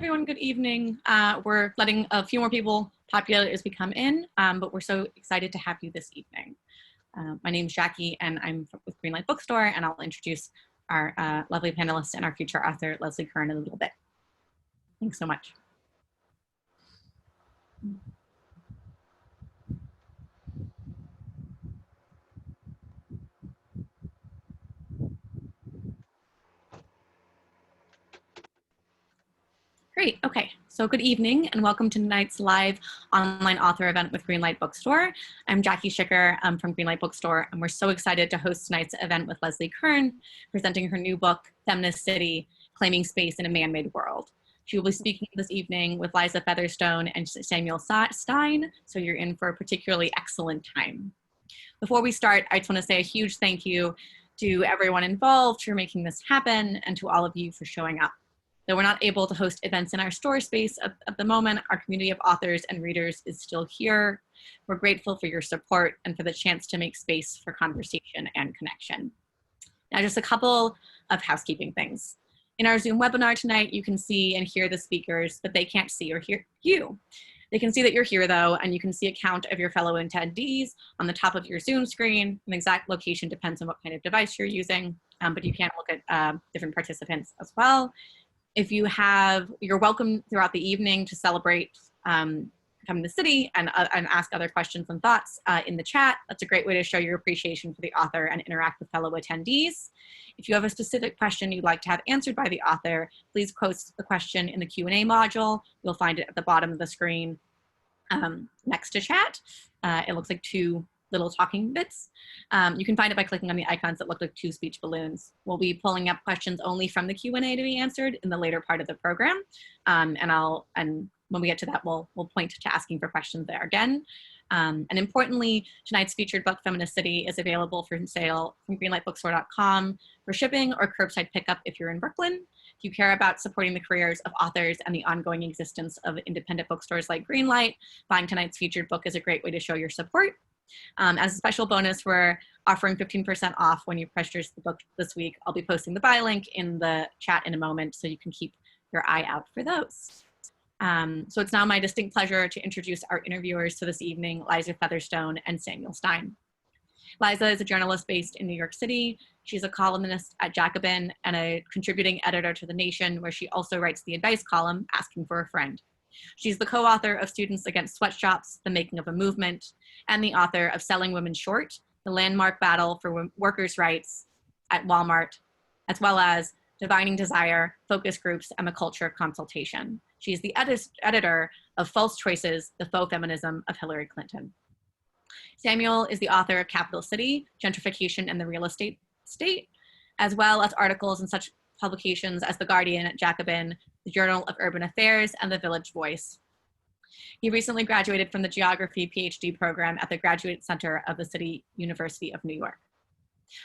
everyone, good evening. We're letting a few more people populate as we come in, but we're so excited to have you this evening. My name is Jackie and I'm with Greenlight Bookstore, and I'll introduce our lovely panelist and our future author, Leslie Kern, in a little bit. Thanks so much. Great, okay, so good evening and welcome to tonight's live online author event with Greenlight Bookstore. I'm Jackie Schicker from Greenlight Bookstore, and we're so excited to host tonight's event with Leslie Kern, presenting her new book, Feminist City, Claiming Space in a Man-Made World. She will be speaking this evening with Liza Featherstone and Samuel Stein, so you're in for a particularly excellent time. Before we start, I just want to say a huge thank you to everyone involved for making this happen and to all of you for showing up. Though we're not able to host events in our store space at the moment, our community of authors and readers is still here. We're grateful for your support and for the chance to make space for conversation and connection. Now, just a couple of housekeeping things. In our Zoom webinar tonight, you can see and hear the speakers, but they can't see or hear you. They can see that you're here though, and you can see a count of your fellow attendees on the top of your Zoom screen. An exact location depends on what kind of device you're using, but you can look at different participants as well. If you have, you're welcome throughout the evening to celebrate Feminist City and ask other questions and thoughts in the chat. That's a great way to show your appreciation for the author and interact with fellow attendees. If you have a specific question you'd like to have answered by the author, please post the question in the Q&A module. You'll find it at the bottom of the screen next to chat. It looks like two little talking bits. You can find it by clicking on the icons that look like two speech balloons. We'll be pulling up questions only from the Q&A to be answered in the later part of the program. And when we get to that, we'll point to asking for questions there again. And importantly, tonight's featured book, Feminist City, is available for sale from greenlightbookstore.com for shipping or curbside pickup if you're in Brooklyn. If you care about supporting the careers of authors and the ongoing existence of independent bookstores like Greenlight, buying tonight's featured book is a great way to show your support. As a special bonus, we're offering 15% off when you purchase the book this week. I'll be posting the buy link in the chat in a moment, so you can keep your eye out for those. So it's now my distinct pleasure to introduce our interviewers to this evening, Liza Featherstone and Samuel Stein. Liza is a journalist based in New York City. She's a columnist at Jacobin and a contributing editor to The Nation, where she also writes the advice column, Asking for a Friend. She's the co-author of Students Against Sweatshops, The Making of a Movement, and the author of Selling Women Short, the landmark battle for workers' rights at Walmart, as well as Divining Desire, Focus Groups, and the Culture of Consultation. She's the editor of False Choices, The Faux Feminism of Hillary Clinton. Samuel is the author of Capital City, Gentrification and the Real Estate State, as well as articles in such publications as The Guardian, Jacobin, the Journal of Urban Affairs, and the Village Voice. He recently graduated from the Geography PhD program at the Graduate Center of the City University of New York.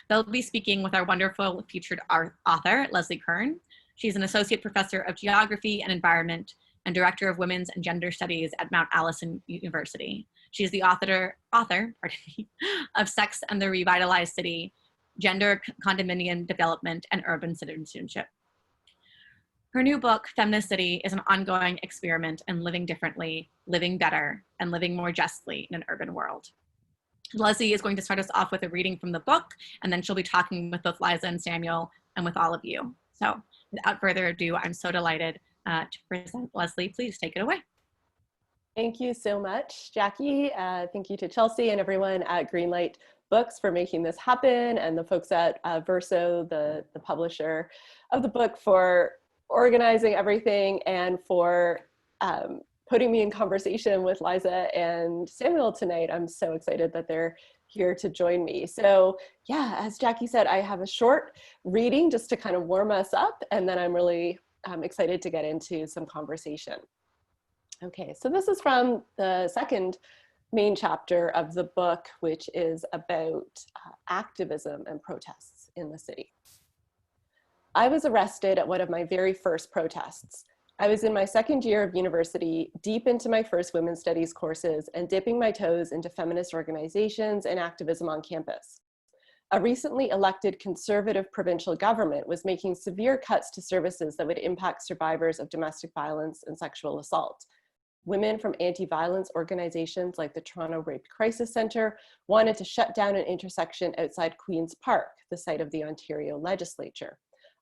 They'll be speaking with our wonderful featured author, Leslie Kern. She's an associate professor of geography and environment and director of women's and gender studies at Mount Allison University. She's the author of Sex and the Revitalized City, Gender, Condominium Development, and Urban Citizenship. Her new book, Feminist City, is an ongoing experiment in living differently, living better, and living more justly in an urban world. Leslie is going to start us off with a reading from the book, and then she'll be talking with both Liza and Samuel and with all of you. So without further ado, I'm so delighted to present Leslie. Please take it away. Thank you so much, Jackie. Thank you to Chelsea and everyone at Greenlight Books for making this happen, and the folks at Verso, the publisher of the book, for organizing everything and for putting me in conversation with Liza and Samuel tonight. I'm so excited that they're here to join me. So yeah, as Jackie said, I have a short reading just to kind of warm us up, and then I'm really excited to get into some conversation. Okay, so this is from the second main chapter of the book, which is about activism and protests in the city. I was arrested at one of my very first protests. I was in my second year of university, deep into my first women's studies courses, and dipping my toes into feminist organizations and activism on campus. A recently elected conservative provincial government was making severe cuts to services that would impact survivors of domestic violence and sexual assault. Women from anti-violence organizations like the Toronto Rape Crisis Centre wanted to shut down an intersection outside Queen's Park, the site of the Ontario legislature.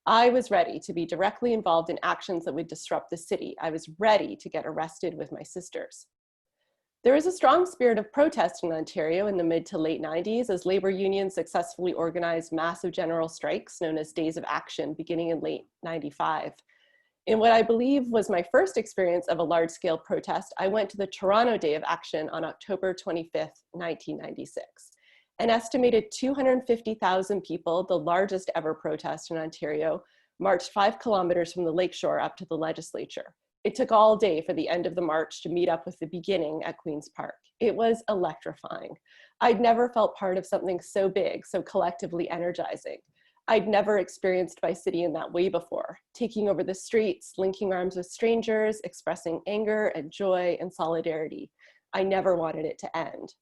I was ready to be directly involved in actions that would disrupt the city. I was ready to get arrested with my sisters. There was a strong spirit of protest in Ontario in the mid to late 90s as labor unions successfully organized massive general strikes known as Days of Action beginning in late 95. In what I believe was my first experience of a large-scale protest, I went to the Toronto Day of Action on October 25th, 1996. An estimated 250,000 people, the largest ever protest in Ontario, marched 5 kilometers from the lakeshore up to the legislature. It took all day for the end of the march to meet up with the beginning at Queen's Park. It was electrifying. I'd never felt part of something so big, so collectively energizing. I'd never experienced Vice City in that way before, taking over the streets, linking arms with strangers, expressing anger and joy and solidarity. I never wanted it to end.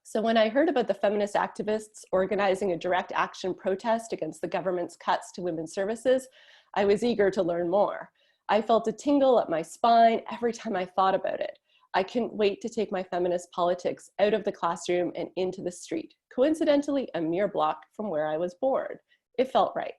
So when I heard about the feminist activists organizing a direct action protest against the government's cuts to women's services, I was eager to learn more. I felt a tingle up my spine every time I thought about it. I couldn't wait to take my feminist politics out of the classroom and into the street, coincidentally a mere block from where I was born. It felt right.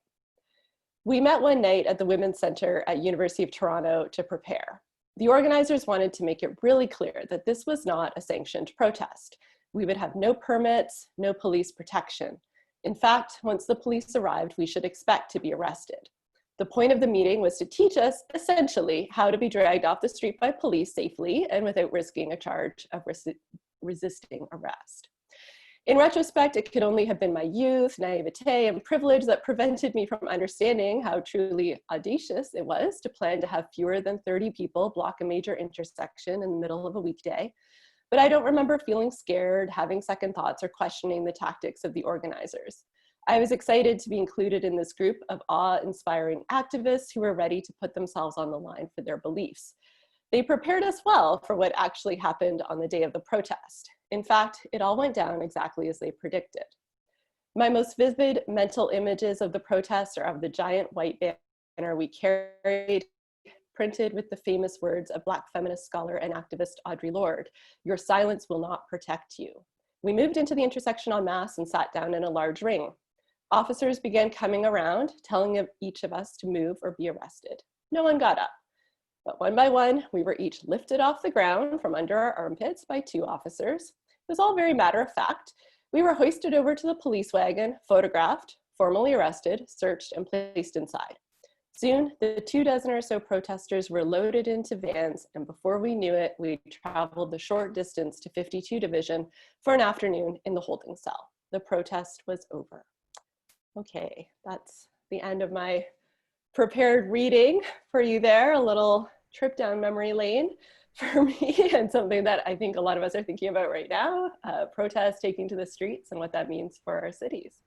We met one night at the Women's Centre at University of Toronto to prepare. The organizers wanted to make it really clear that this was not a sanctioned protest. We would have no permits, no police protection. In fact, once the police arrived, we should expect to be arrested. The point of the meeting was to teach us, essentially, how to be dragged off the street by police safely and without risking a charge of resisting arrest. In retrospect, it could only have been my youth, naivete, and privilege that prevented me from understanding how truly audacious it was to plan to have fewer than 30 people block a major intersection in the middle of a weekday. But I don't remember feeling scared, having second thoughts, or questioning the tactics of the organizers. I was excited to be included in this group of awe-inspiring activists who were ready to put themselves on the line for their beliefs. They prepared us well for what actually happened on the day of the protest. In fact, it all went down exactly as they predicted. My most vivid mental images of the protests are of the giant white banner we carried, printed with the famous words of Black feminist scholar and activist Audre Lorde, "Your silence will not protect you." We moved into the intersection en masse and sat down in a large ring. Officers began coming around, telling each of us to move or be arrested. No one got up, but one by one, we were each lifted off the ground from under our armpits by 2 officers. It was all very matter of fact. We were hoisted over to the police wagon, photographed, formally arrested, searched, and placed inside. Soon, the 24 or so protesters were loaded into vans, and before we knew it, we traveled the short distance to 52 Division for an afternoon in the holding cell. The protest was over. Okay, that's the end of my prepared reading for you there, a little trip down memory lane for me, and something that I think a lot of us are thinking about right now, protests taking to the streets and what that means for our cities.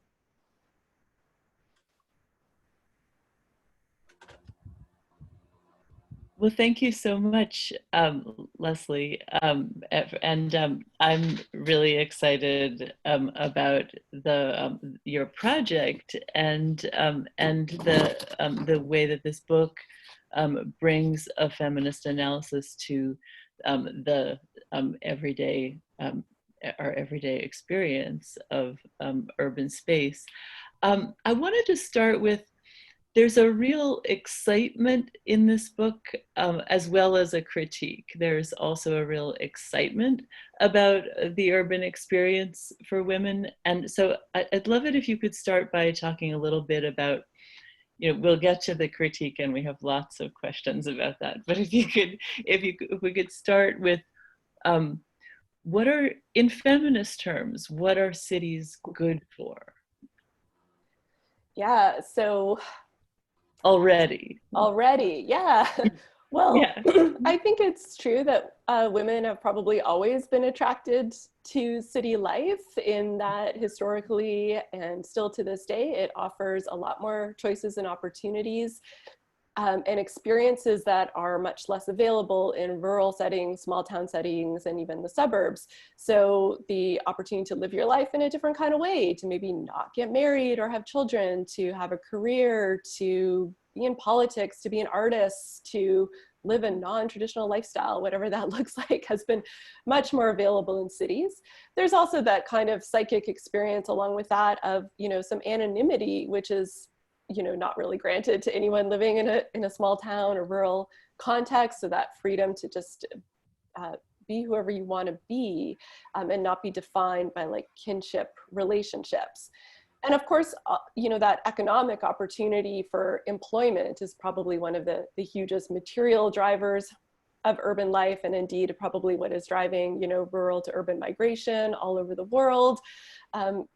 Well, thank you so much, Leslie. I'm really excited about your project and the way that this book brings a feminist analysis to the everyday our everyday experience of urban space. I wanted to start with, there's a real excitement in this book, as well as a critique. There's also a real excitement about the urban experience for women. And so I'd love it if you could start by talking a little bit about, we'll get to the critique and we have lots of questions about that. But if we could start with, what are, in feminist terms, what are cities good for? Yeah, so Already, yeah. Well, yeah. I think it's true that women have probably always been attracted to city life, in that historically and still to this day, it offers a lot more choices and opportunities. and experiences that are much less available in rural settings, small town settings, and even the suburbs. So the opportunity to live your life in a different kind of way, to maybe not get married or have children, to have a career, to be in politics, to be an artist, to live a non-traditional lifestyle, whatever that looks like, has been much more available in cities. There's also that kind of psychic experience along with that of, you know, some anonymity, which is, you know, not really granted to anyone living in a small town or rural context. So that freedom to just be whoever you want to be, and not be defined by like kinship relationships. And of course, you know, that economic opportunity for employment is probably one of the hugest material drivers of urban life, and indeed probably what is driving, you know, rural to urban migration all over the world,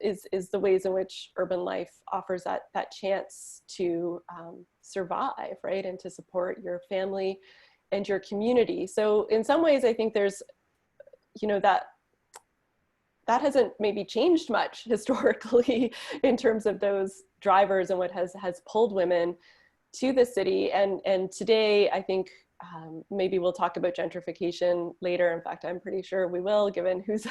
is the ways in which urban life offers that chance to survive, right, and to support your family and your community. So in some ways, I think there's, you know, that hasn't maybe changed much historically in terms of those drivers and what has pulled women to the city. And today, I think maybe we'll talk about gentrification later. In fact, I'm pretty sure we will, given who's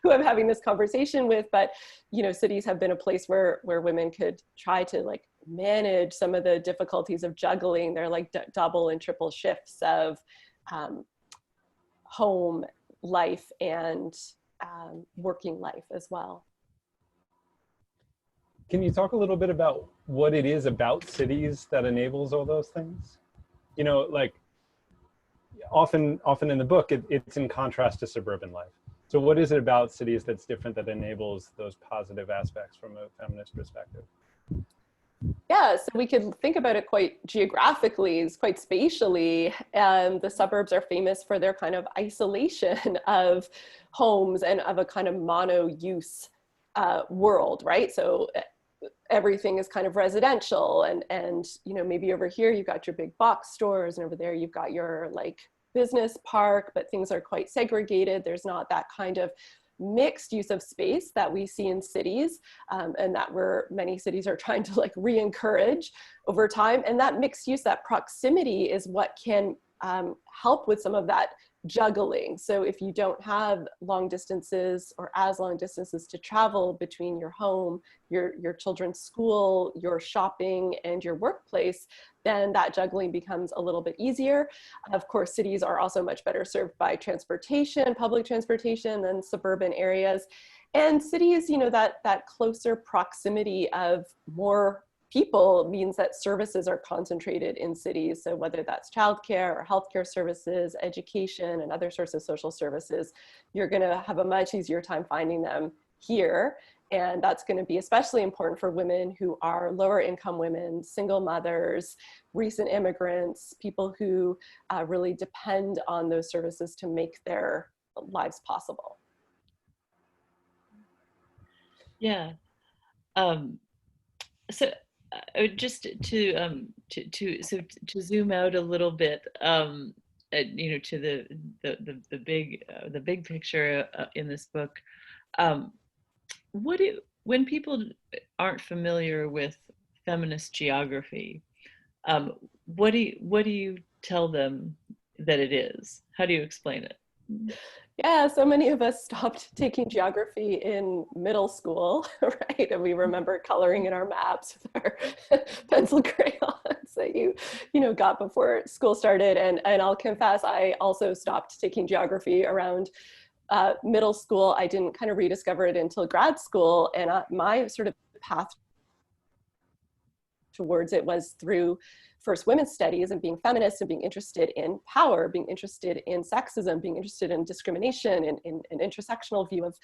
who I'm having this conversation with. But, you know, cities have been a place where women could try to like manage some of the difficulties of juggling their like double and triple shifts of home life and working life as well. Can you talk a little bit about what it is about cities that enables all those things? You know, like often in the book, it's in contrast to suburban life. So what is it about cities that's different that enables those positive aspects from a feminist perspective? Yeah, so we could think about it quite geographically, quite spatially. The suburbs are famous for their kind of isolation of homes and of a kind of mono-use world, right? So everything is kind of residential, and you know, maybe over here you've got your big box stores, and over there you've got your like business park, but things are quite segregated. There's not that kind of mixed use of space that we see in cities, and that many cities are trying to like re-encourage over time. And that mixed use, that proximity, is what can help with some of that juggling. So if you don't have long distances or as long distances to travel between your home, your children's school, your shopping, and your workplace, then that juggling becomes a little bit easier. Of course, cities are also much better served by transportation, public transportation, than suburban areas. And cities, you know, that closer proximity of more people means that services are concentrated in cities. So whether that's childcare or healthcare services, education, and other sorts of social services, you're going to have a much easier time finding them here. And that's going to be especially important for women who are lower income women, single mothers, recent immigrants, people who really depend on those services to make their lives possible. Yeah. So just to zoom out a little bit, you know, to the big picture in this book. When people aren't familiar with feminist geography, what do you tell them that it is? How do you explain it? Yeah, so many of us stopped taking geography in middle school, right? And we remember coloring in our maps with our pencil crayons that you know, got before school started. And I'll confess, I also stopped taking geography around middle school. I didn't kind of rediscover it until grad school. And my sort of path towards it was through first women's studies and being feminist and being interested in power, being interested in sexism, being interested in discrimination and in an intersectional view of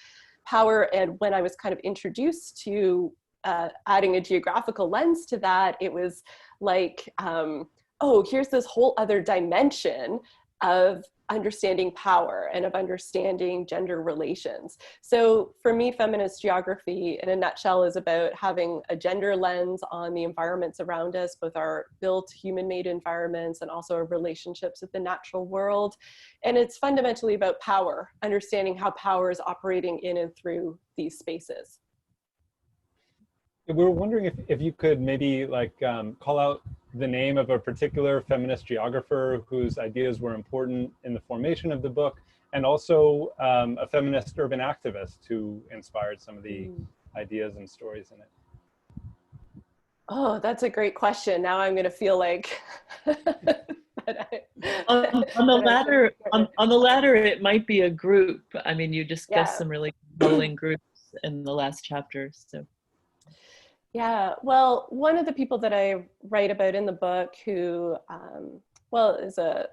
power. And when I was kind of introduced to adding a geographical lens to that, it was like, oh, here's this whole other dimension of understanding power and of understanding gender relations. So for me, feminist geography in a nutshell is about having a gender lens on the environments around us, both our built human-made environments and also our relationships with the natural world. And it's fundamentally about power, understanding how power is operating in and through these spaces. We were wondering if you could maybe like call out the name of a particular feminist geographer whose ideas were important in the formation of the book, and also a feminist urban activist who inspired some of the ideas and stories in it. Oh, that's a great question. Now I'm going to feel like on the latter, it might be a group. I mean, you discussed some really compelling groups in the last chapter. So, yeah. Well, one of the people that I write about in the book, who, well, is a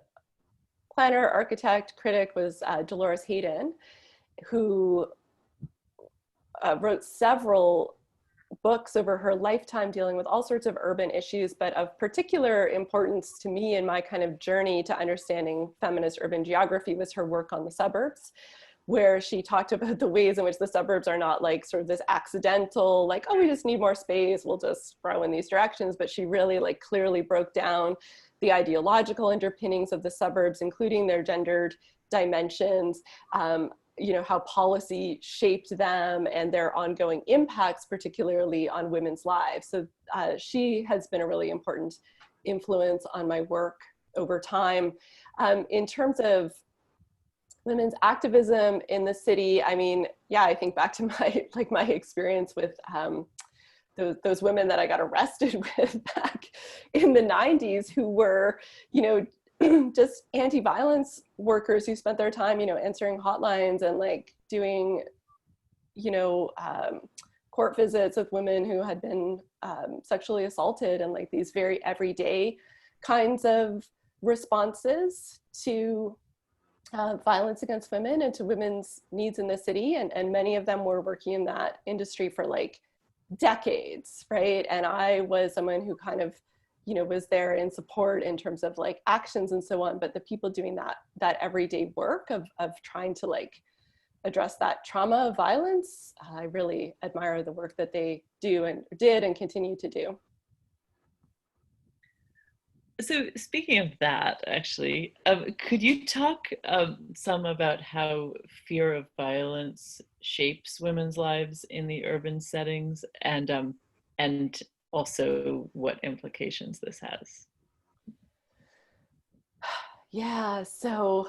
planner, architect, critic, was Dolores Hayden, who wrote several books over her lifetime dealing with all sorts of urban issues, but of particular importance to me in my kind of journey to understanding feminist urban geography was her work on the suburbs, where she talked about the ways in which the suburbs are not like sort of this accidental, like, oh, we just need more space, we'll just grow in these directions. But she really like clearly broke down the ideological underpinnings of the suburbs, including their gendered dimensions, you know, how policy shaped them and their ongoing impacts, particularly on women's lives. So she has been a really important influence on my work over time. In terms of women's activism in the city, I mean, yeah, I think back to my experience with those women that I got arrested with back in the 90s, who were, you know, just anti-violence workers who spent their time, you know, answering hotlines and like doing, you know, court visits with women who had been sexually assaulted, and like these very everyday kinds of responses to violence against women and to women's needs in the city. And many of them were working in that industry for like decades, right? And I was someone who kind of, you know, was there in support in terms of like actions and so on, but the people doing that everyday work of trying to like address that trauma of violence, I really admire the work that they do and did and continue to do. So speaking of that, actually, could you talk some about how fear of violence shapes women's lives in the urban settings, and also what implications this has? Yeah, so,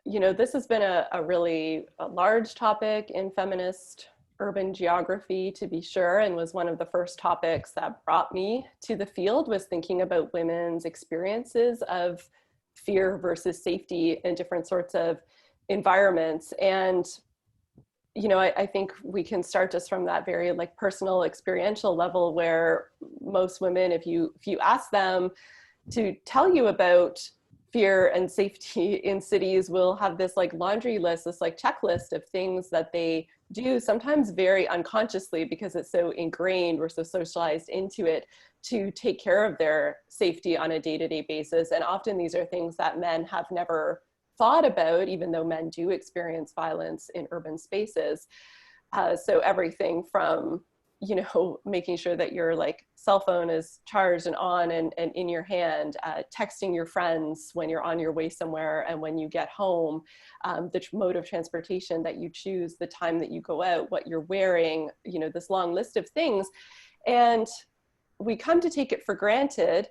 you know, this has been a really large topic in feminist urban geography, to be sure, and was one of the first topics that brought me to the field, was thinking about women's experiences of fear versus safety in different sorts of environments. And you know, I think we can start just from that very like personal experiential level, where most women, if you ask them to tell you about fear and safety in cities, will have this like laundry list, this like checklist of things that they do, sometimes very unconsciously because it's so ingrained, we're so socialized into it, to take care of their safety on a day-to-day basis. And often these are things that men have never thought about, even though men do experience violence in urban spaces. So everything from, you know, making sure that your like cell phone is charged and on and in your hand, texting your friends when you're on your way somewhere and when you get home, the mode of transportation that you choose, the time that you go out, what you're wearing, you know, this long list of things. And we come to take it for granted.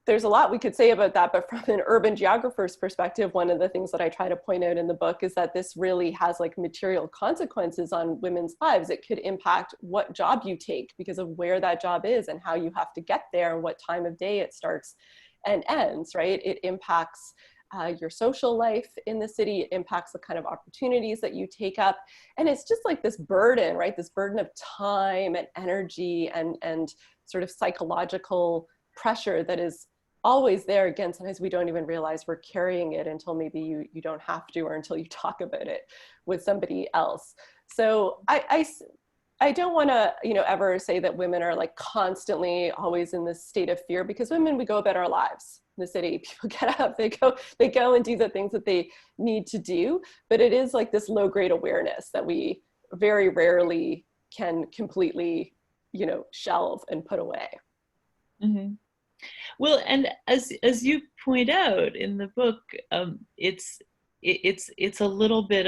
There's a lot we could say about that, but from an urban geographer's perspective, one of the things that I try to point out in the book is that this really has like material consequences on women's lives. It could impact what job you take because of where that job is and how you have to get there and what time of day it starts and ends, right? It impacts your social life in the city. It impacts the kind of opportunities that you take up. And it's just like this burden, right? This burden of time and energy and sort of psychological pressure that is always there. Again, sometimes we don't even realize we're carrying it until maybe you don't have to, or until you talk about it with somebody else. So I don't want to, you know, ever say that women are like constantly always in this state of fear, because women, we go about our lives in the city. People get up, they go and do the things that they need to do. But it is like this low grade awareness that we very rarely can completely, you know, shelve and put away. Mm-hmm. Well, and as you point out in the book, it's a little bit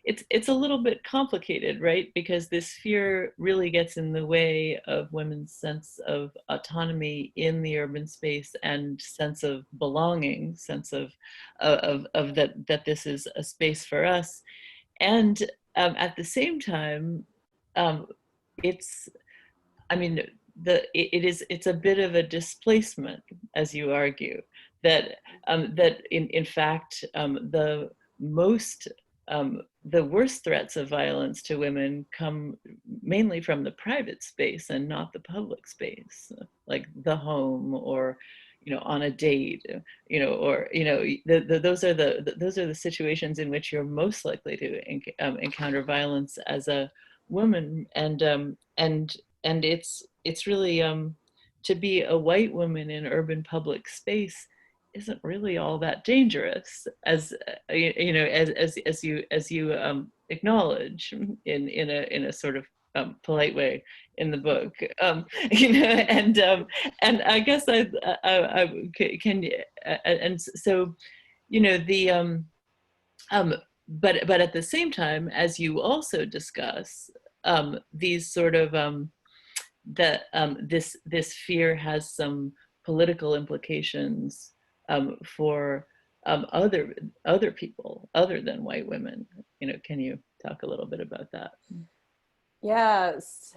it's a little bit complicated, right? Because this fear really gets in the way of women's sense of autonomy in the urban space and sense of belonging, sense of that this is a space for us. And at the same time, it's, I mean, it's a bit of a displacement, as you argue, that that in fact the worst threats of violence to women come mainly from the private space and not the public space, like the home, or on a date, or those are the situations in which you're most likely to encounter violence as a woman. And it's really to be a white woman in urban public space isn't really all that dangerous, as as you acknowledge in a sort of polite way in the book. And I guess I can, and so the but at the same time, as you also discuss, these sort of this fear has some political implications for other people other than white women. Can you talk a little bit about that? Yes.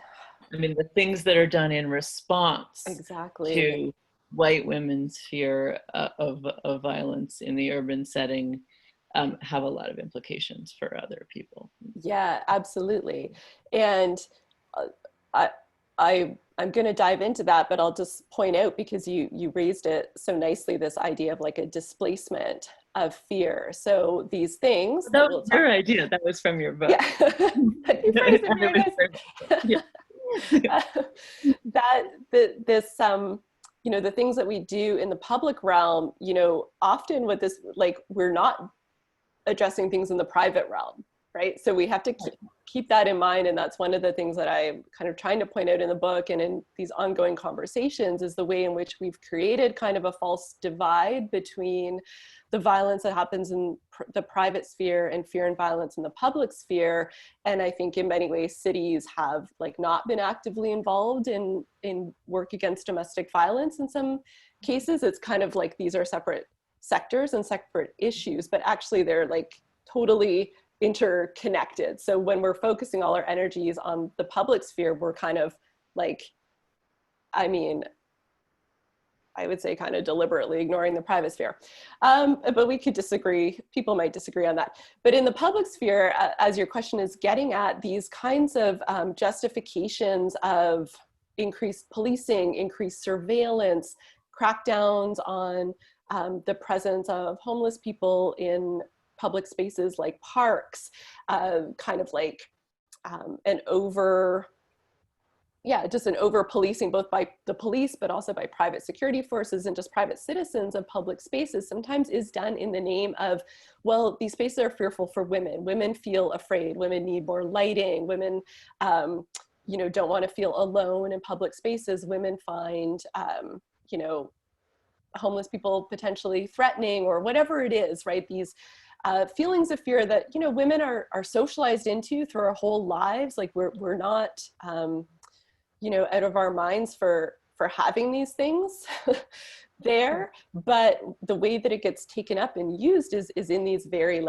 I mean, the things that are done in response exactly to white women's fear of violence in the urban setting have a lot of implications for other people. Yeah, absolutely. And I'm going to dive into that, but I'll just point out, because you raised it so nicely, this idea of like a displacement of fear. So these things that was your idea. That was from your book. Yeah. You phrased it very nicely. Yeah. This the things that we do in the public realm, often with this, like, we're not addressing things in the private realm, right? So we have to keep that in mind. And that's one of the things that I'm kind of trying to point out in the book and in these ongoing conversations, is the way in which we've created kind of a false divide between the violence that happens in the private sphere and fear and violence in the public sphere. And I think in many ways, cities have not been actively involved in work against domestic violence. In some cases, it's kind of like these are separate sectors and separate issues, but actually they're totally interconnected. So when we're focusing all our energies on the public sphere, we're kind of I would say kind of deliberately ignoring the private sphere. But we could disagree. People might disagree on that. But in the public sphere, as your question is getting at, these kinds of justifications of increased policing, increased surveillance, crackdowns on the presence of homeless people in public spaces like parks, kind of an over policing, both by the police, but also by private security forces and just private citizens of public spaces, sometimes is done in the name of, well, these spaces are fearful for women. Women feel afraid. Women need more lighting. Women, don't want to feel alone in public spaces. Women find, homeless people potentially threatening, or whatever it is, right? These feelings of fear that, women are socialized into through our whole lives. We're not, out of our minds for having these things there, but the way that it gets taken up and used is in these very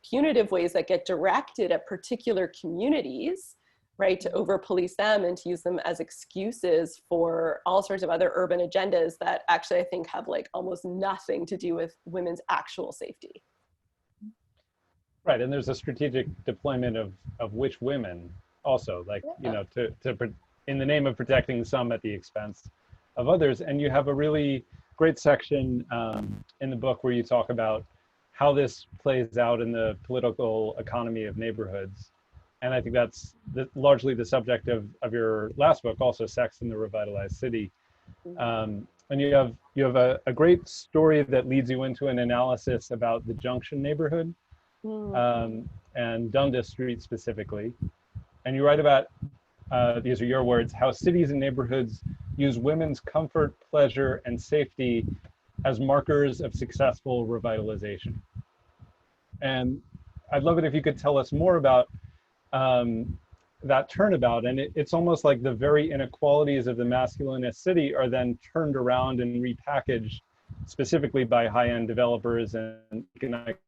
punitive ways that get directed at particular communities, right, to over police them and to use them as excuses for all sorts of other urban agendas that actually I think have almost nothing to do with women's actual safety. Right, and there's a strategic deployment of which women also, to in the name of protecting some at the expense of others. And you have a really great section in the book where you talk about how this plays out in the political economy of neighborhoods. And I think that's largely the subject of your last book, also Sex in the Revitalized City. And you have a great story that leads you into an analysis about the Junction neighborhood and Dundas Street specifically. And you write about, these are your words, how cities and neighborhoods use women's comfort, pleasure, and safety as markers of successful revitalization. And I'd love it if you could tell us more about that turnabout. And it's almost like the very inequalities of the masculinist city are then turned around and repackaged specifically by high-end developers and economic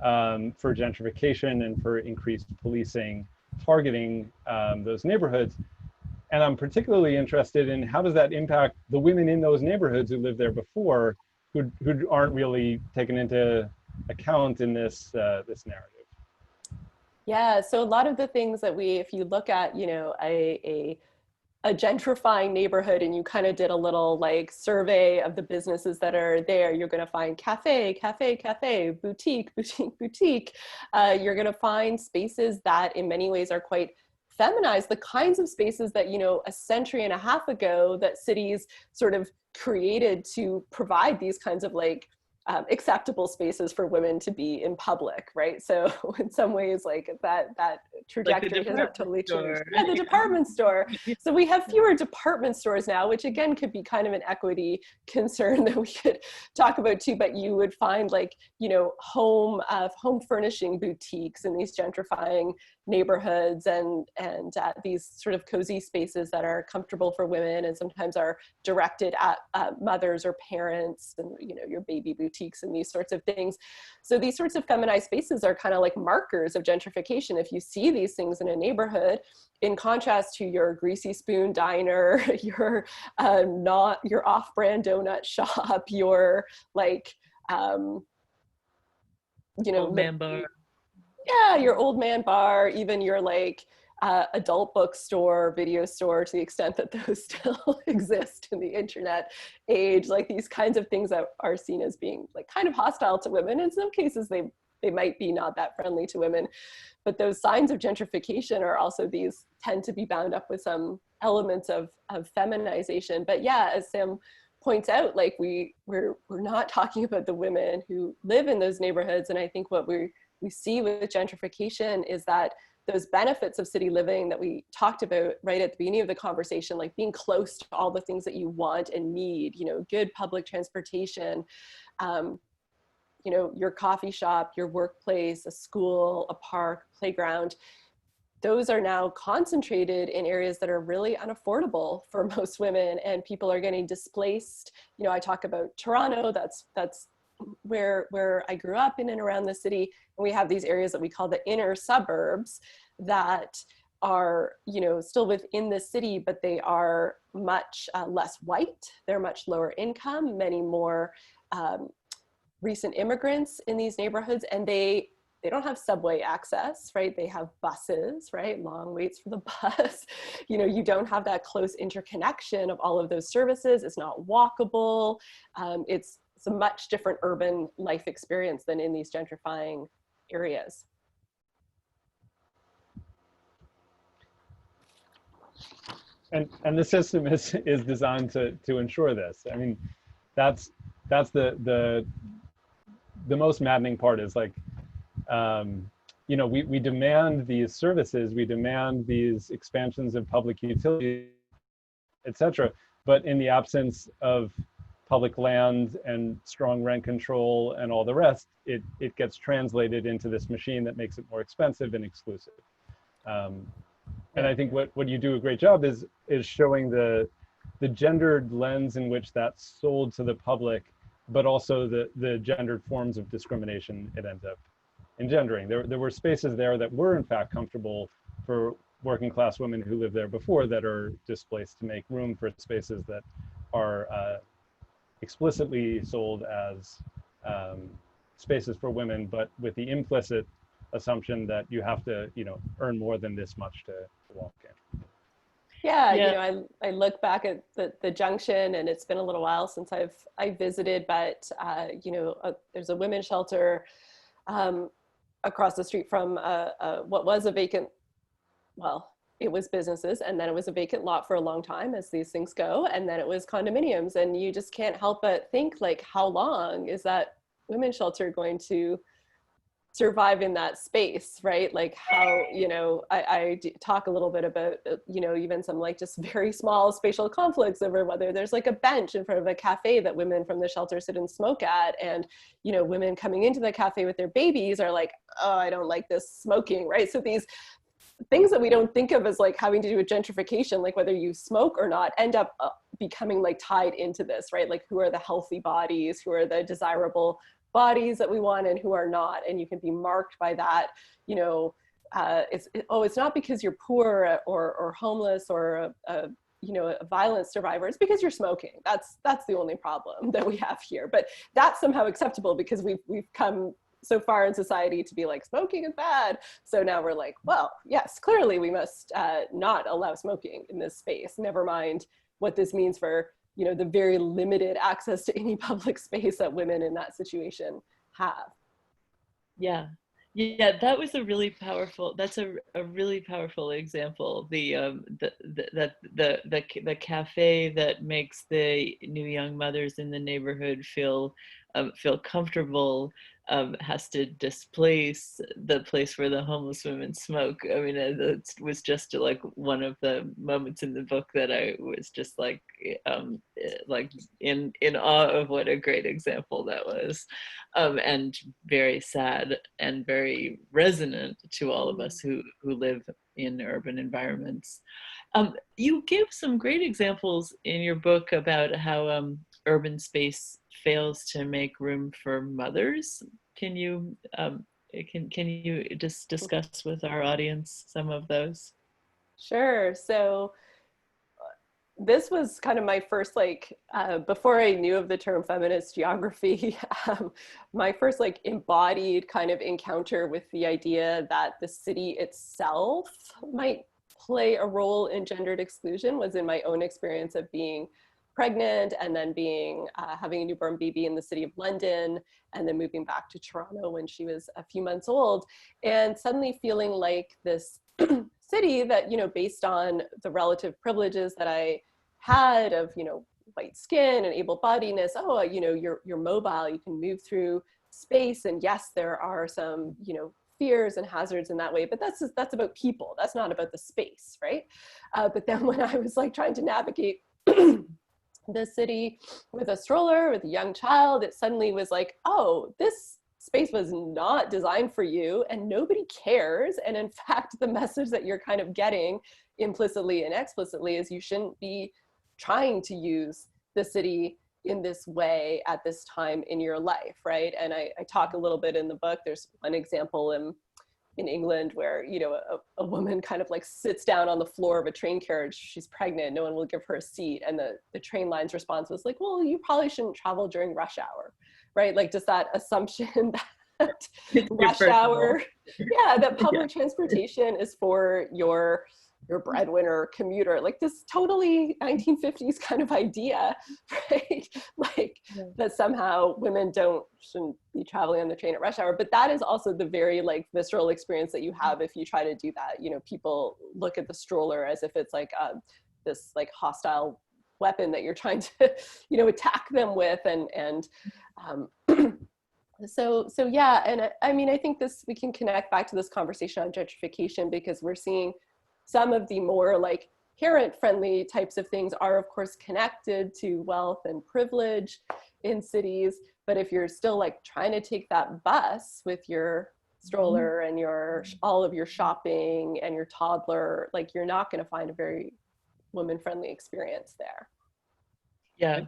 for gentrification and for increased policing, targeting those neighborhoods. And I'm particularly interested in how does that impact the women in those neighborhoods who lived there before, who aren't really taken into account in this this narrative. Yeah, so a lot of the things that if you look at, a gentrifying neighborhood and you kind of did a little like survey of the businesses that are there, you're going to find cafe, boutique, boutique. You're going to find spaces that in many ways are quite feminized, the kinds of spaces that, a century and a half ago that cities sort of created to provide these kinds of like acceptable spaces for women to be in public, right? So in some ways, like that trajectory has not totally changed. Yeah, the department store. So we have fewer department stores now, which again could be kind of an equity concern that we could talk about too. But you would find like home furnishing boutiques in these gentrifying neighborhoods and these sort of cozy spaces that are comfortable for women and sometimes are directed at mothers or parents and your baby boutiques and these sorts of things. So these sorts of feminized spaces are kind of like markers of gentrification. If you see these things in a neighborhood, in contrast to your greasy spoon diner, your not your off-brand donut shop, your like old man bar. Yeah, your old man bar, even your like adult bookstore, video store, to the extent that those still exist in the internet age, like these kinds of things that are seen as being like kind of hostile to women. In some cases, they might be not that friendly to women, but those signs of gentrification are also these tend to be bound up with some elements of feminization. But yeah, as Sam points out, like we're not talking about the women who live in those neighborhoods. And I think what we see with gentrification is that those benefits of city living that we talked about right at the beginning of the conversation, like being close to all the things that you want and need, good public transportation, your coffee shop, your workplace, a school, a park, playground, those are now concentrated in areas that are really unaffordable for most women, and people are getting displaced. I talk about Toronto, that's where I grew up in and around the city. And we have these areas that we call the inner suburbs that are, still within the city, but they are much less white. They're much lower income, many more recent immigrants in these neighborhoods, and they don't have subway access, right? They have buses, right? Long waits for the bus. You don't have that close interconnection of all of those services. It's not walkable. It's a much different urban life experience than in these gentrifying areas. And the system is designed to ensure this. I mean, that's the most maddening part is like, we demand these services, we demand these expansions of public utility, etc. But in the absence of public land and strong rent control and all the rest, it gets translated into this machine that makes it more expensive and exclusive. And I think what you do a great job is showing the gendered lens in which that's sold to the public, but also the gendered forms of discrimination it ends up engendering. There were spaces there that were in fact comfortable for working class women who lived there before that are displaced to make room for spaces that are explicitly sold as spaces for women, but with the implicit assumption that you have to, earn more than this much to walk in. Yeah. I look back at the junction, and it's been a little while since I visited, but there's a women's shelter across the street from what was a vacant, it was businesses, and then it was a vacant lot for a long time, as these things go, and then it was condominiums, and you just can't help but think, like, how long is that women's shelter going to survive in that space, right? Like how, you know, I talk a little bit about, you know, even some like just very small spatial conflicts over whether there's like a bench in front of a cafe that women from the shelter sit and smoke at. And, you know, women coming into the cafe with their babies are like, oh, I don't like this smoking, right? So these things that we don't think of as like having to do with gentrification, like whether you smoke or not, end up becoming like tied into this, right? Like who are the healthy bodies, who are the desirable bodies that we want and who are not, and you can be marked by that, you know. It's not because you're poor or homeless or you know, a violence survivor. It's because you're smoking. That's the only problem that we have here. But that's somehow acceptable because we've come so far in society to be like, smoking is bad. So now we're like, well, yes, clearly we must not allow smoking in this space. Never mind what this means for, you know, the very limited access to any public space that women in that situation have. Yeah. Yeah, that was a really powerful, that's a really powerful example. The cafe that makes the new young mothers in the neighborhood feel comfortable has to displace the place where the homeless women smoke. I mean, it was just like one of the moments in the book that I was just like in awe of what a great example that was, and very sad and very resonant to all of us who live in urban environments. You give some great examples in your book about how urban space fails to make room for mothers. Can you just discuss with our audience some of those? Sure. So this was kind of my first, like, before I knew of the term feminist geography, my first like embodied kind of encounter with the idea that the city itself might play a role in gendered exclusion was in my own experience of being pregnant and then being having a newborn baby in the city of London, and then moving back to Toronto when she was a few months old, and suddenly feeling like this city that, you know, based on the relative privileges that I had of, you know, white skin and able-bodiedness, oh, you know, you're mobile, you can move through space, and yes, there are some, you know, fears and hazards in that way, but that's about people, that's not about the space, right? But then when I was like trying to navigate the city with a stroller, with a young child, it suddenly was like, oh, this space was not designed for you and nobody cares. And in fact, the message that you're kind of getting implicitly and explicitly is you shouldn't be trying to use the city in this way at this time in your life, right? And I talk a little bit in the book. There's one example in England where, you know, a woman kind of like sits down on the floor of a train carriage. She's pregnant, no one will give her a seat. And the train line's response was like, well, you probably shouldn't travel during rush hour, right? Like just that assumption that rush hour, yeah, that public transportation is for your breadwinner commuter, like this totally 1950s kind of idea, right? Like that somehow women shouldn't be traveling on the train at rush hour. But that is also the very like visceral experience that you have if you try to do that. You know, people look at the stroller as if it's like this like hostile weapon that you're trying to, you know, attack them with, and so yeah. And I mean, I think we can connect back to this conversation on gentrification, because we're seeing some of the more like parent-friendly types of things are of course connected to wealth and privilege in cities. But if you're still like trying to take that bus with your stroller and all of your shopping and your toddler, like you're not going to find a very woman-friendly experience there. Yeah,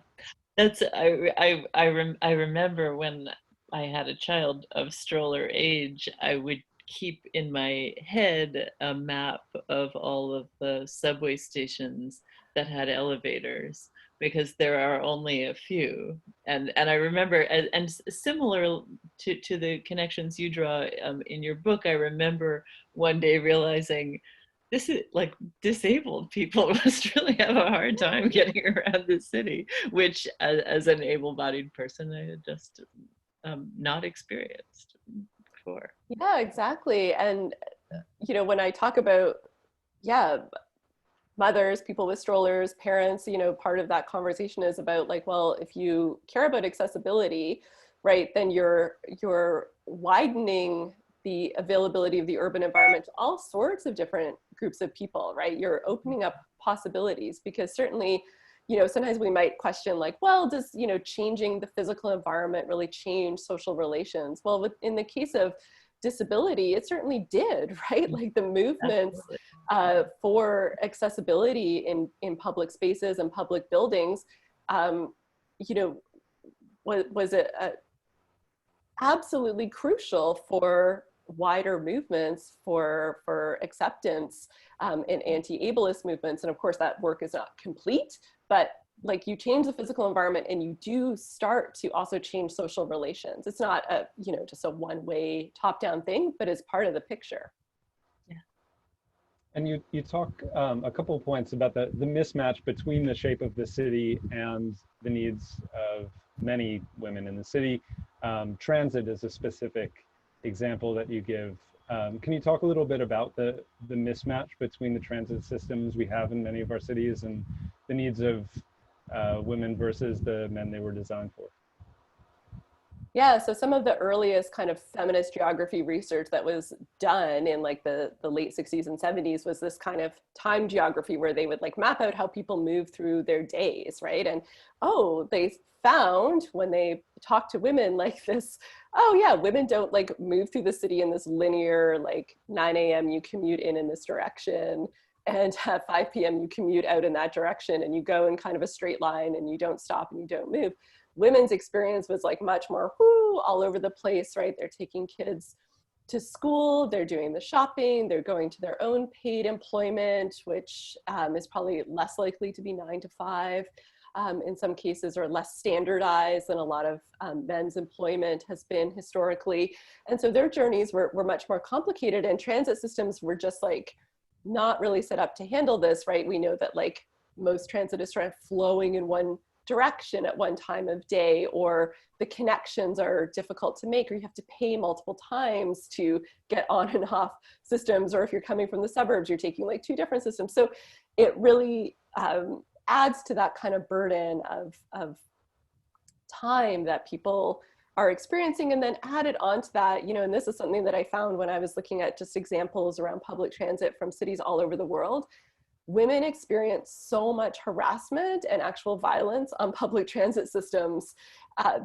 that's I remember when I had a child of stroller age, I would keep in my head a map of all of the subway stations that had elevators, because there are only a few. And I remember, and similar to the connections you draw in your book, I remember one day realizing this is like disabled people must really have a hard time getting around the city, which as an able-bodied person, I had just not experienced before. Yeah, exactly. And, you know, when I talk about, mothers, people with strollers, parents, you know, part of that conversation is about like, well, if you care about accessibility, right, then you're widening the availability of the urban environment to all sorts of different groups of people, right? You're opening up possibilities, because certainly, you know, sometimes we might question like, well, does, you know, changing the physical environment really change social relations? Well, in the case of disability, it certainly did, right? Like the movements for accessibility in public spaces and public buildings, you know, was absolutely crucial for wider movements for acceptance in anti-ableist movements. And of course, that work is not complete, but like you change the physical environment and you do start to also change social relations. It's not a, you know, just a one-way top-down thing, but it's part of the picture. Yeah. And you talk a couple of points about the mismatch between the shape of the city and the needs of many women in the city. Transit is a specific example that you give. Can you talk a little bit about the mismatch between the transit systems we have in many of our cities and the needs of women versus the men they were designed for? Yeah, so some of the earliest kind of feminist geography research that was done in like the late 60s and 70s was this kind of time geography where they would like map out how people move through their days, right? And oh, they found when they talked to women like this, oh yeah, women don't like move through the city in this linear, like 9 a.m. you commute in this direction, and at 5 p.m. you commute out in that direction, and you go in kind of a straight line and you don't stop and you don't move. Women's experience was like much more whoo, all over the place, right? They're taking kids to school, they're doing the shopping, they're going to their own paid employment, which is probably less likely to be 9 to 5 in some cases, or less standardized than a lot of men's employment has been historically. And so their journeys were much more complicated, and transit systems were just like not really set up to handle this, right? We know that like most transit is sort of flowing in one direction at one time of day, or the connections are difficult to make, or you have to pay multiple times to get on and off systems, or if you're coming from the suburbs, you're taking like 2 different systems. So it really adds to that kind of burden of time that people are experiencing. And then added onto that, you know, and this is something that I found when I was looking at just examples around public transit from cities all over the world, women experience so much harassment and actual violence on public transit systems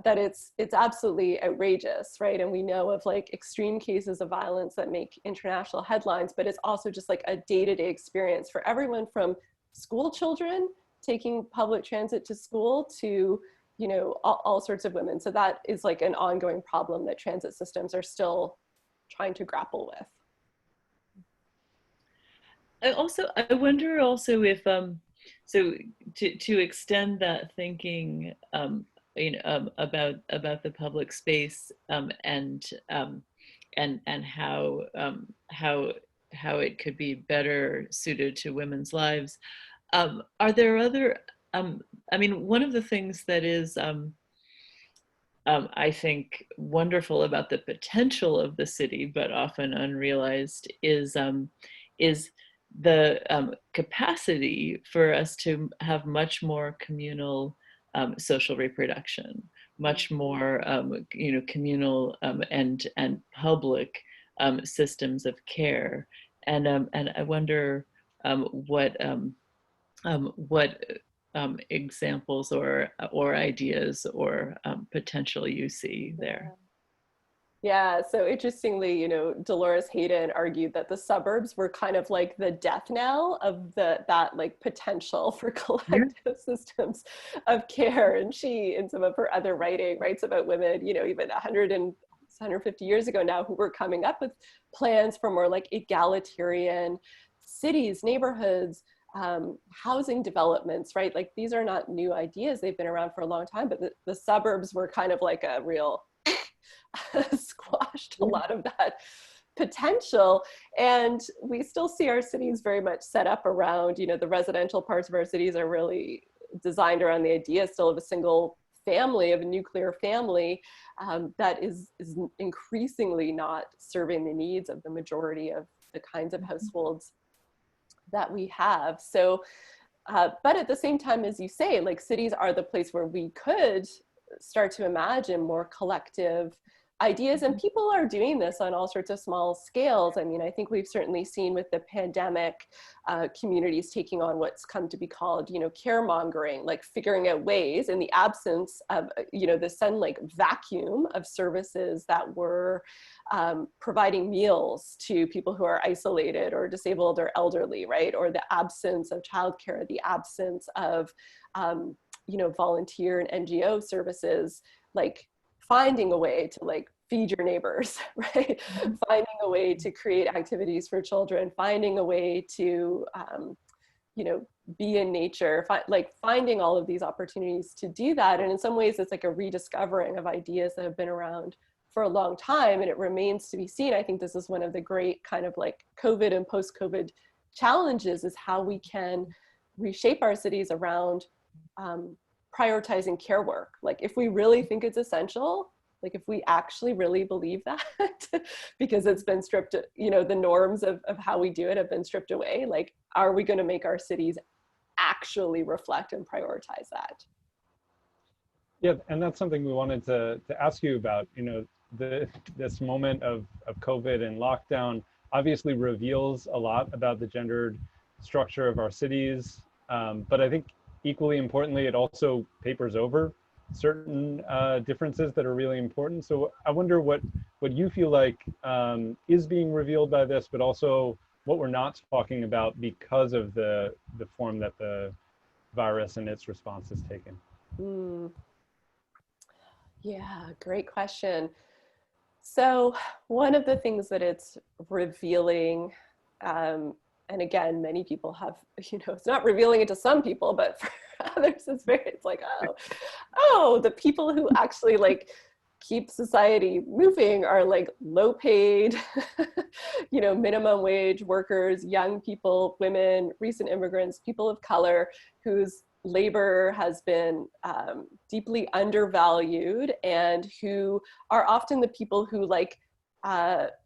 that it's absolutely outrageous, right? And we know of like extreme cases of violence that make international headlines, but it's also just like a day-to-day experience for everyone from school children taking public transit to school to, you know, all sorts of women. So that is like an ongoing problem that transit systems are still trying to grapple with. I wonder also if so to extend that thinking you know about the public space and how it could be better suited to women's lives. Are there other I mean, one of the things that is I think wonderful about the potential of the city, but often unrealized, is the capacity for us to have much more communal social reproduction, much more you know, communal and public systems of care, and I wonder what examples or ideas or potential you see there. Yeah, so interestingly, you know, Dolores Hayden argued that the suburbs were kind of like the death knell of that like potential for collective systems of care. And she, in some of her other writing, writes about women, you know, even 150 years ago now, who were coming up with plans for more like egalitarian cities, neighborhoods, housing developments, right? Like these are not new ideas. They've been around for a long time, but the suburbs were kind of like a real squashed a lot of that potential. And we still see our cities very much set up around, you know, the residential parts of our cities are really designed around the idea still of a single family, of a nuclear family that is increasingly not serving the needs of the majority of the kinds of households that we have. So, but at the same time, as you say, like cities are the place where we could start to imagine more collective ideas, and people are doing this on all sorts of small scales. I mean, I think we've certainly seen with the pandemic, communities taking on what's come to be called, caremongering, like figuring out ways in the absence of, the sudden like vacuum of services that were providing meals to people who are isolated or disabled or elderly, right? Or the absence of childcare, the absence of, volunteer and NGO services, like finding a way to like feed your neighbors, right? Finding a way to create activities for children, finding a way to, be in nature, finding all of these opportunities to do that. And in some ways it's like a rediscovering of ideas that have been around for a long time, and it remains to be seen. I think this is one of the great kind of like COVID and post-COVID challenges, is how we can reshape our cities around prioritizing care work. Like if we really think it's essential, like if we actually really believe that, because it's been stripped, the norms of how we do it have been stripped away, like, are we going to make our cities actually reflect and prioritize that? Yeah, and that's something we wanted to ask you about. This moment of COVID and lockdown obviously reveals a lot about the gendered structure of our cities, but I think equally importantly, it also papers over certain differences that are really important. So I wonder what you feel like is being revealed by this, but also what we're not talking about because of the form that the virus and its response has taken. Yeah, great question. So one of the things that it's revealing, and again, many people have, it's not revealing it to some people, but for others, it's like, oh, the people who actually like keep society moving are like low paid, minimum wage workers, young people, women, recent immigrants, people of color, whose labor has been deeply undervalued, and who are often the people who like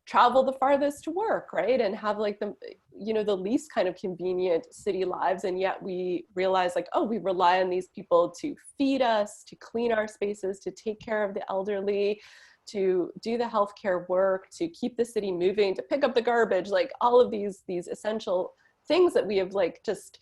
travel the farthest to work, right? And have like the least kind of convenient city lives. And yet we realize like, oh, we rely on these people to feed us, to clean our spaces, to take care of the elderly, to do the healthcare work, to keep the city moving, to pick up the garbage, like all of these essential things that we have like just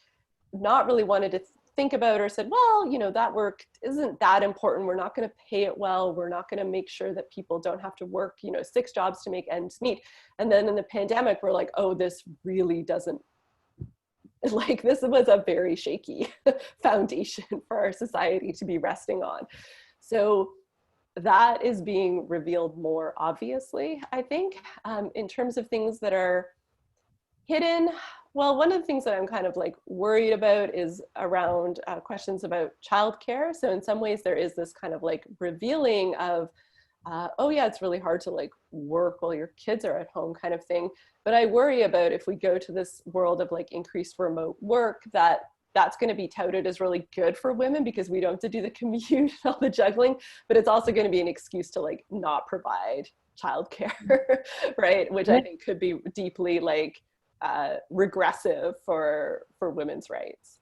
not really wanted to think about, or said, well, that work isn't that important. We're not going to pay it well. We're not going to make sure that people don't have to work, 6 jobs to make ends meet. And then in the pandemic, we're like, oh, this really doesn't, like, this was a very shaky foundation for our society to be resting on. So that is being revealed more obviously, I think, in terms of things that are hidden. Well, one of the things that I'm kind of like worried about is around questions about childcare. So in some ways there is this kind of like revealing of, oh yeah, it's really hard to like work while your kids are at home kind of thing. But I worry about if we go to this world of like increased remote work, that's going to be touted as really good for women because we don't have to do the commute and all the juggling, but it's also going to be an excuse to like not provide childcare, right? Which I think could be deeply like regressive for women's rights.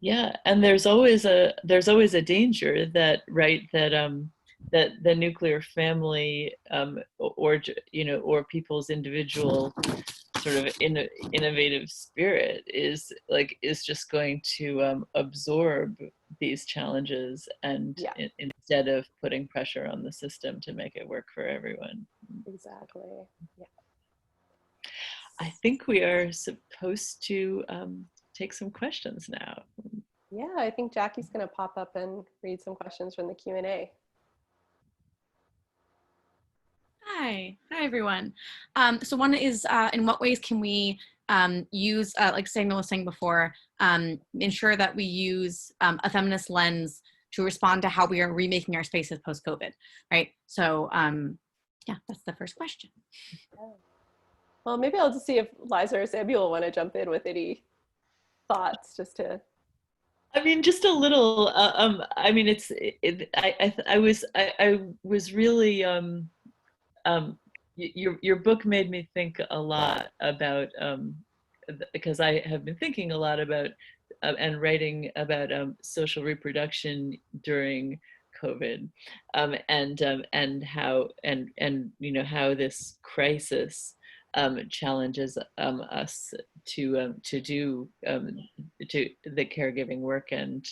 Yeah, and there's always a danger that, right, that the nuclear family or people's individual sort of innovative spirit is just going to absorb these challenges, and instead of putting pressure on the system to make it work for everyone. Exactly. Yeah. I think we are supposed to take some questions now. Yeah, I think Jackie's going to pop up and read some questions from the Q&A. Hi everyone. So one is, in what ways can we use, like Samuel was saying before, ensure that we use a feminist lens to respond to how we are remaking our spaces post-COVID, right? So yeah, that's the first question. Yeah. Well, maybe I'll just see if Liza or Samuel want to jump in with any thoughts, just to. I mean, just a little. I mean, I was really. Your book made me think a lot about, because I have been thinking a lot about and writing about social reproduction during COVID, and how how this crisis challenges us to do to the caregiving work and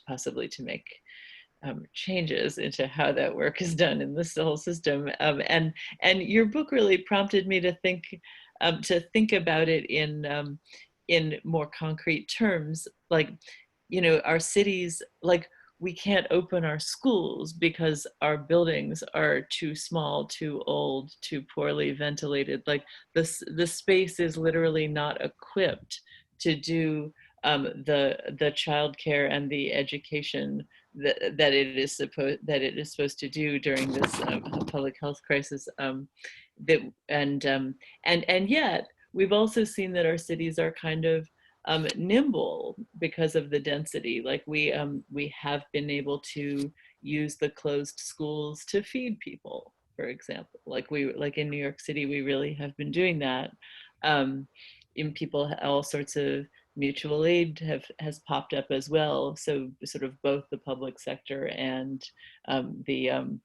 possibly to make changes into how that work is done in this whole system. And your book really prompted me to think about it in more concrete terms, like, our cities, like, we can't open our schools because our buildings are too small, too old, too poorly ventilated. Like, the space is literally not equipped to do the childcare and the education that it is supposed to do during this public health crisis. And yet we've also seen that our cities are kind of nimble because of the density. Like, we have been able to use the closed schools to feed people, for example. Like in New York City, we really have been doing that. In people, all sorts of mutual aid has popped up as well. So sort of both the public sector and the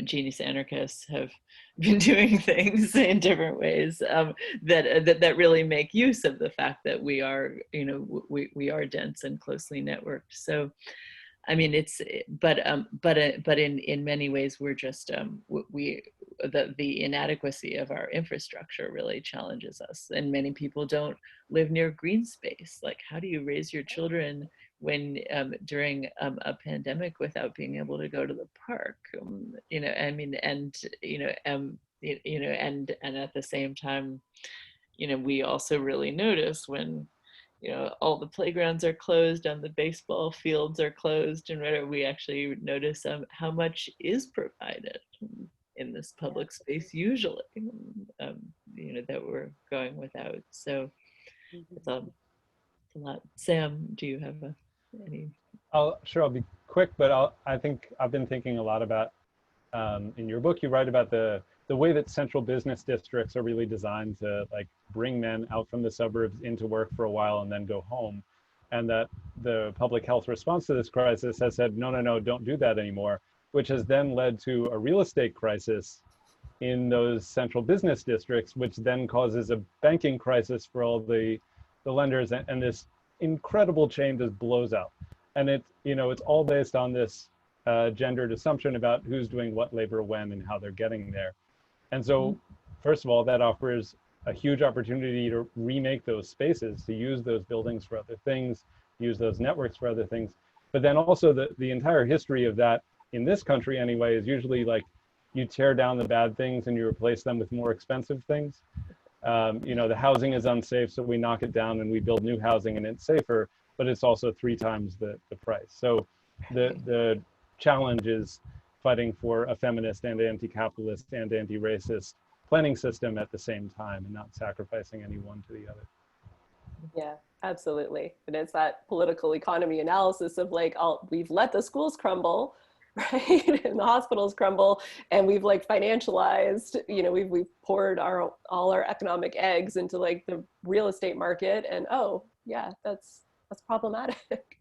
genius anarchists have been doing things in different ways that really make use of the fact that we are, we are dense and closely networked. So, I mean, but in many ways, we're just the inadequacy of our infrastructure really challenges us. And many people don't live near green space. Like, how do you raise your children when during a pandemic without being able to go to the park? I mean, and at the same time, we also really notice when all the playgrounds are closed and the baseball fields are closed and whatever, we actually notice how much is provided in this public space usually, that we're going without. So it's a lot. Sam, do you have any? I'll be quick, but I think I've been thinking a lot about, in your book, you write about the way that central business districts are really designed to, like, bring men out from the suburbs into work for a while and then go home. And that the public health response to this crisis has said, no, don't do that anymore, which has then led to a real estate crisis in those central business districts, which then causes a banking crisis for all the lenders, and this incredible chain just blows out. And it's all based on this gendered assumption about who's doing what labor when and how they're getting there. And so, first of all, that offers a huge opportunity to remake those spaces, to use those buildings for other things, use those networks for other things. But then also the entire history of that, in this country anyway, is usually like, you tear down the bad things and you replace them with more expensive things. The housing is unsafe, so we knock it down and we build new housing and it's safer, but it's also 3 times the price. So the challenge is fighting for a feminist and anti-capitalist and anti-racist planning system at the same time, and not sacrificing any one to the other. Yeah, absolutely. And it's that political economy analysis of, like, we've let the schools crumble, right? And the hospitals crumble, and we've, like, financialized, we've poured all our economic eggs into, like, the real estate market, and oh yeah, that's problematic.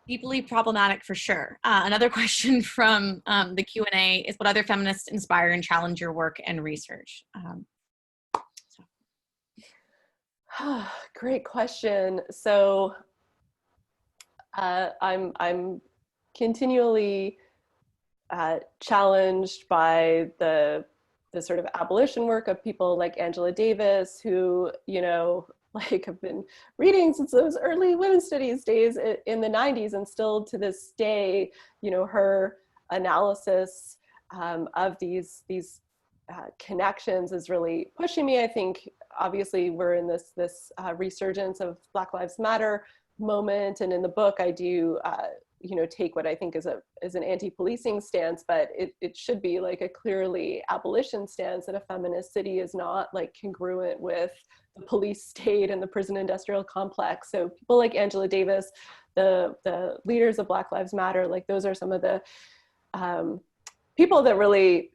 Deeply problematic for sure. Another question from the Q&A is, what other feminists inspire and challenge your work and research? Great question. So I'm continually challenged by the sort of abolition work of people like Angela Davis, who, like, have been reading since those early women's studies days in the 90s, and still to this day, her analysis of these connections is really pushing me. I think obviously we're in this resurgence of Black Lives Matter moment, and in the book I do take what I think is an anti-policing stance, but it should be like a clearly abolition stance, that a feminist city is not, like, congruent with the police state and the prison industrial complex. So people like Angela Davis, the leaders of Black Lives Matter, like, those are some of the people that really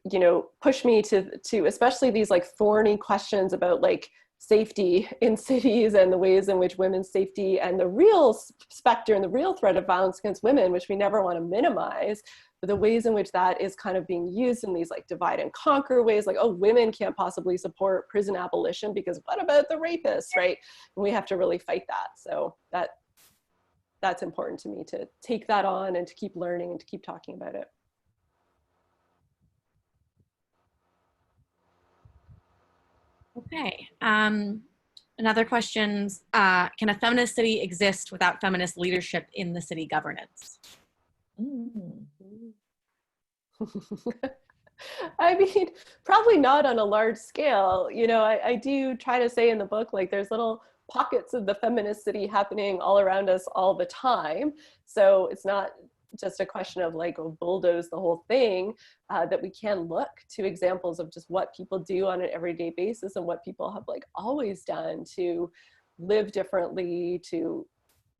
push me to especially these, like, thorny questions about, like, safety in cities and the ways in which women's safety and the real specter and the real threat of violence against women, which we never want to minimize, but the ways in which that is kind of being used in these like divide and conquer ways, like, oh, women can't possibly support prison abolition because what about the rapists, right? And we have to really fight that. So that's important to me, to take that on and to keep learning and to keep talking about it. Okay. Another question, can a feminist city exist without feminist leadership in the city governance? I mean, probably not on a large scale. You know, I do try to say in the book, like, there's little pockets of the feminist city happening all around us all the time. So it's not just a question of like, oh, bulldoze the whole thing, that we can look to examples of just what people do on an everyday basis and what people have like always done to live differently, to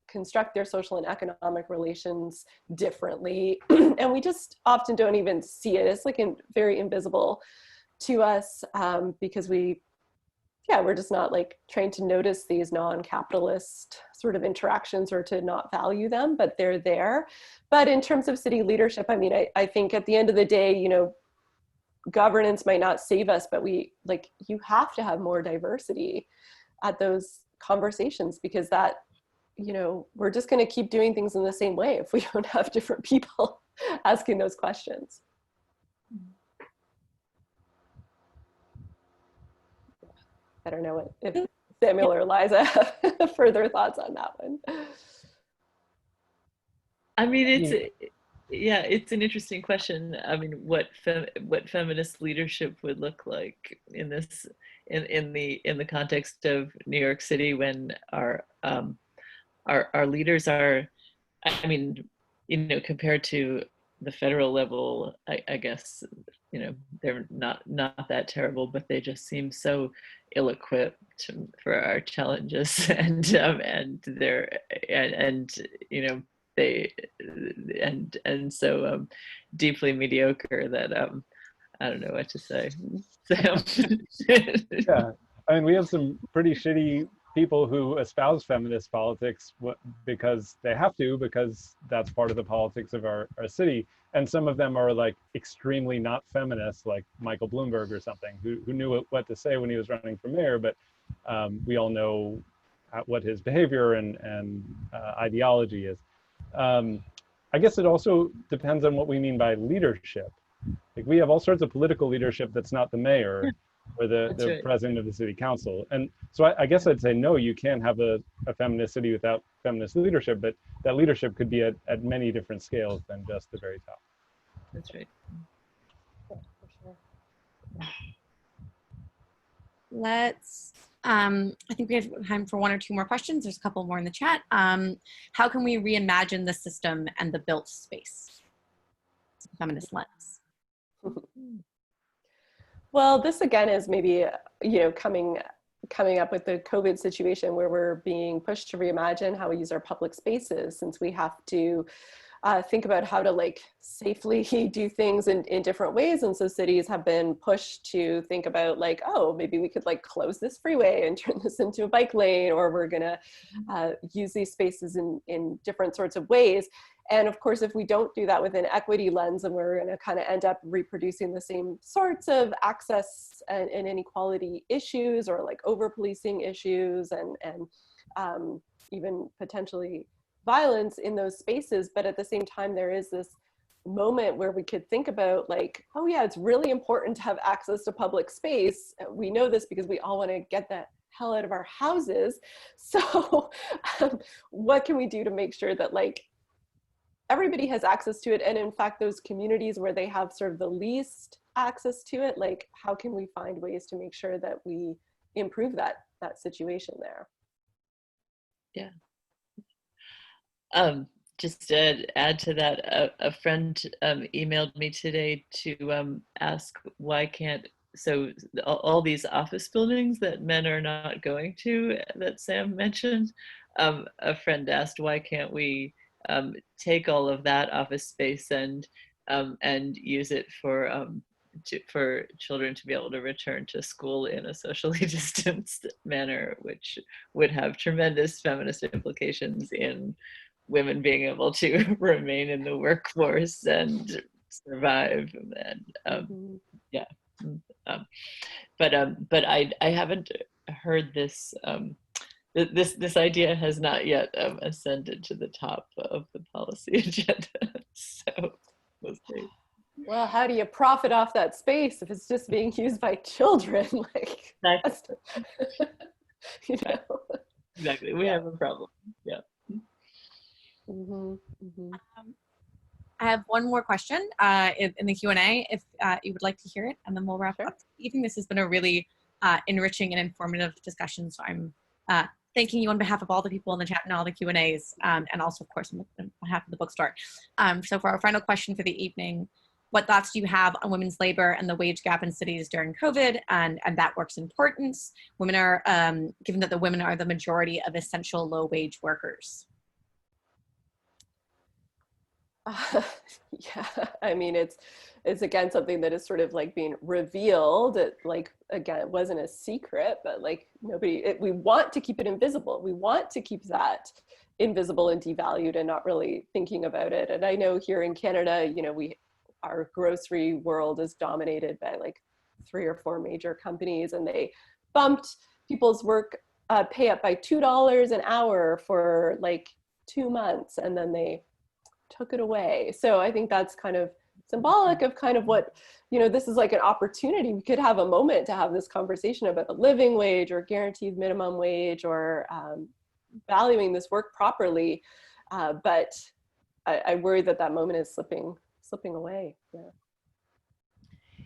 construct their social and economic relations differently. And we just often don't even see it. It's like very invisible to us, because we're just not like trained to notice these non-capitalist sort of interactions or to not value them, but they're there. But in terms of city leadership, I mean, I think at the end of the day, you know, governance might not save us, but you have to have more diversity at those conversations, because that, you know, we're just going to keep doing things in the same way if we don't have different people asking those questions. I don't know if Samuel or Liza have further thoughts on that one. I mean, it's an interesting question. I mean, what feminist leadership would look like in this, in the context of New York City, when our leaders are, I mean, you know, compared to the federal level, I guess, you know, they're not that terrible, but they just seem so ill-equipped for our challenges, and you know, so deeply mediocre that I don't know what to say. Yeah, I mean, we have some pretty shitty people who espouse feminist politics because they have to, because that's part of the politics of our city. And some of them are like extremely not feminist, like Michael Bloomberg or something, who knew what to say when he was running for mayor, but we all know what his behavior and ideology is. I guess it also depends on what we mean by leadership. Like, we have all sorts of political leadership that's not the mayor or the right. President of the city council. And so I guess I'd say, no, you can't have a feminist city without feminist leadership, but that leadership could be at many different scales than just the very top. That's right. Yeah, for sure. Let's, I think we have time for one or two more questions. There's a couple more in the chat. How can we reimagine the system and the built space? Feminist lens. Well, this again is maybe, you know, coming up with the COVID situation, where we're being pushed to reimagine how we use our public spaces, since we have to think about how to like safely do things in different ways. And so cities have been pushed to think about like, oh, maybe we could like close this freeway and turn this into a bike lane, or we're gonna use these spaces in different sorts of ways. And of course, if we don't do that with an equity lens, then we're going to kind of end up reproducing the same sorts of access and inequality issues, or like over-policing issues, and even potentially violence in those spaces. But at the same time, there is this moment where we could think about like, oh yeah, it's really important to have access to public space. We know this because we all want to get the hell out of our houses. So what can we do to make sure that like everybody has access to it? And in fact, those communities where they have sort of the least access to it, like how can we find ways to make sure that we improve that situation there? Yeah. Just to add to that, a friend emailed me today to ask why can't, so all these office buildings that men are not going to, that Sam mentioned, a friend asked, why can't we take all of that office space and use it for for children to be able to return to school in a socially distanced manner, which would have tremendous feminist implications in women being able to remain in the workforce and survive. And yeah, but I haven't heard this. This idea has not yet ascended to the top of the policy agenda. So we'll see. Well, how do you profit off that space if it's just being used by children? Like, Exactly. you know. Exactly. We have a problem. Yeah. I have one more question in the Q&A if you would like to hear it, and then we'll wrap up. I think this has been a really enriching and informative discussion, so I'm thanking you on behalf of all the people in the chat and all the Q&As, and also, of course, on behalf of the bookstore. So for our final question for the evening, what thoughts do you have on women's labor and the wage gap in cities during COVID and that work's importance? Women are, given that the women are the majority of essential low-wage workers. Yeah, I mean, it's again something that is sort of like being revealed. It, like, again, it wasn't a secret, but like we want to keep it invisible. We want to keep that invisible and devalued and not really thinking about it. And I know here in Canada, you know, our grocery world is dominated by like 3 or 4 major companies, and they bumped people's work pay up by $2 an hour for like 2 months, and then they took it away. So I think that's kind of symbolic of kind of what, you know, this is like an opportunity. We could have a moment to have this conversation about the living wage or guaranteed minimum wage or valuing this work properly. But I worry that moment is slipping away.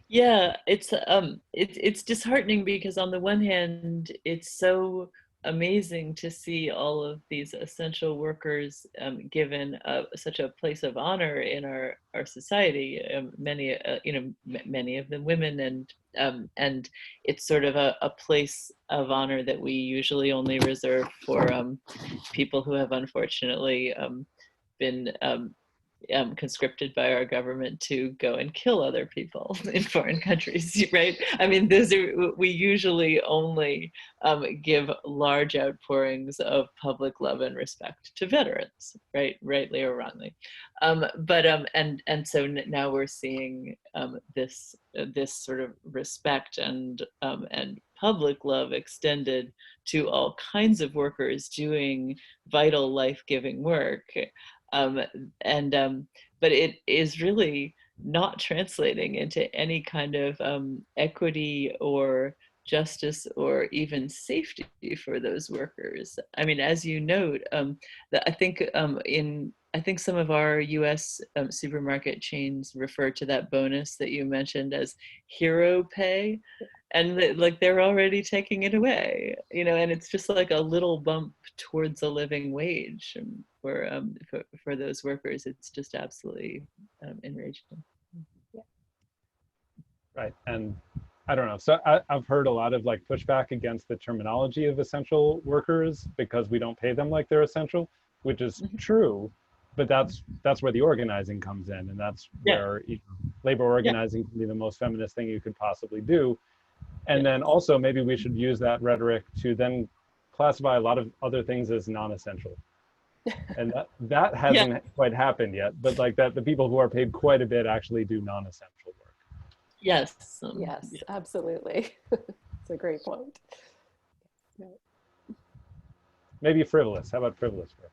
Yeah, it's disheartening because on the one hand, it's so amazing to see all of these essential workers given such a place of honor in our society. Many, many of them women, and it's sort of a place of honor that we usually only reserve for people who have unfortunately been conscripted by our government to go and kill other people in foreign countries, right? I mean, we usually only give large outpourings of public love and respect to veterans, right? Rightly or wrongly. And so now we're seeing this sort of respect and public love extended to all kinds of workers doing vital life-giving work. But it is really not translating into any kind of equity or justice or even safety for those workers. I mean, as you note, I think some of our U.S. Supermarket chains refer to that bonus that you mentioned as hero pay, and they're already taking it away, you know, and it's just like a little bump towards a living wage for those workers. It's just absolutely enraging. Yeah. Right, and I don't know. So I've heard a lot of like pushback against the terminology of essential workers because we don't pay them like they're essential, which is true. But that's where the organizing comes in, and that's where labor organizing can be the most feminist thing you could possibly do. And then also maybe we should use that rhetoric to then classify a lot of other things as non-essential. And that hasn't quite happened yet, but like that the people who are paid quite a bit actually do non-essential work. Yes. Yes, absolutely. It's a great point. Maybe frivolous. How about frivolous work?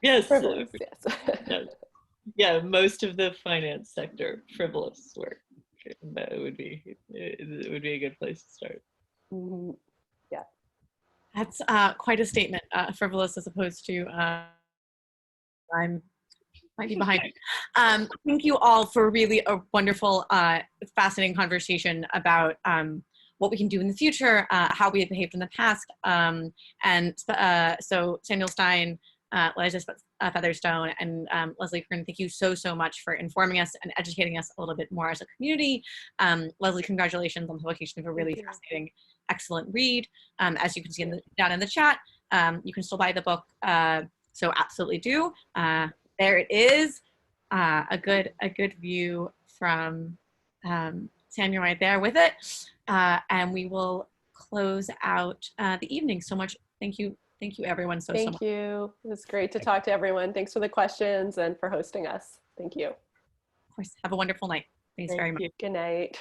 Yes. Frivolous, yes. Yeah, most of the finance sector, frivolous work. That would be a good place to start. Mm-hmm. Yeah. That's quite a statement, frivolous as opposed to I'm might be behind it. Thank you all for really a wonderful, fascinating conversation about what we can do in the future, how we have behaved in the past. So Samuel Stein, Liza Featherstone, and Leslie Kern, thank you so much for informing us and educating us a little bit more as a community. Leslie, congratulations on the publication of a really fascinating, excellent read. As you can see down in the chat, you can still buy the book, so absolutely do. There it is, a good view from Samuel right there with it. And we will close out the evening. So much. Thank you. Thank you, everyone, so much. Thank you. It was great to talk to everyone. Thanks for the questions and for hosting us. Thank you. Of course. Have a wonderful night. Thanks very much. Good night.